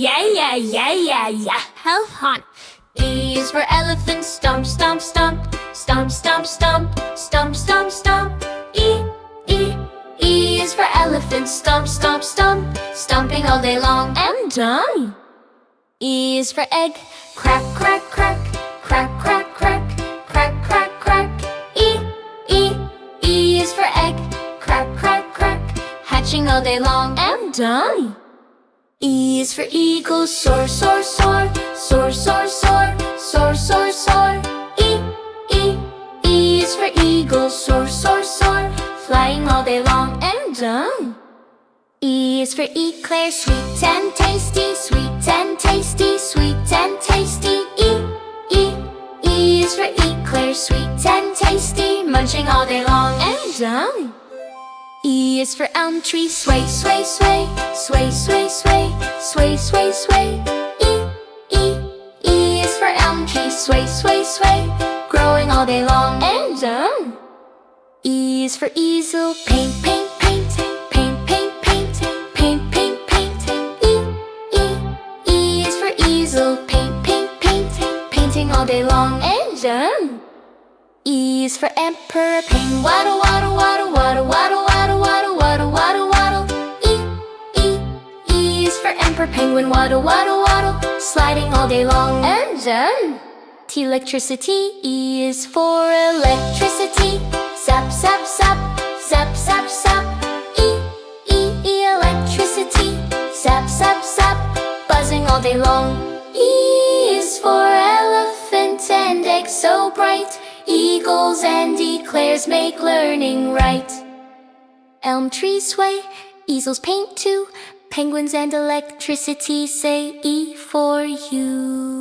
yeah. How fun. E is for elephant, stomp, stomp, stomp. Stomp, stomp, stomp. Stomp, stomp, stomp. E is for elephant, stomp, stomp, stomp. Stomping all day long and done. E is for egg, crack, crack, crack. Crack, crack, crack. Crack, crack, crack. E is for egg, crack, crack, crack. Hatching all day long and done. E is for eagle, soar, soar, soar. Soar, soar, soar. Soar, soar, soar. E is for eagle, soar, soar, soar. Flying all day long and done. E is for eclair, sweet and tasty. Sweet and tasty. Sweet and tasty. E is for eclair, sweet and tasty. Munching all day long and done. E is for elm tree, sway, sway, sway. Sway, sway, sway. Sway, sway, sway. E is for elm tree, sway, sway, sway. Growing all day long and done. E is for easel, paint, paint, paint. Paint, paint, paint. Paint, paint, paint. E is for easel, paint, paint, paint. Painting all day long and done. E is for emperor, paint, waddle, waddle, waddle, waddle, waddle, waddle, waddle, waddle, waddle, waddle. E is for emperor penguin, waddle, waddle, waddle. Sliding all day long and done. T electricity, E is for electricity. Zap, zap, zap. Zap, zap, zap. E electricity. Zap, zap, zap. Buzzing all day long. E is for elephant and egg so bright. Eagles and eclairs make learning right. Elm trees sway, easels paint too. Penguins and electricity say E for you.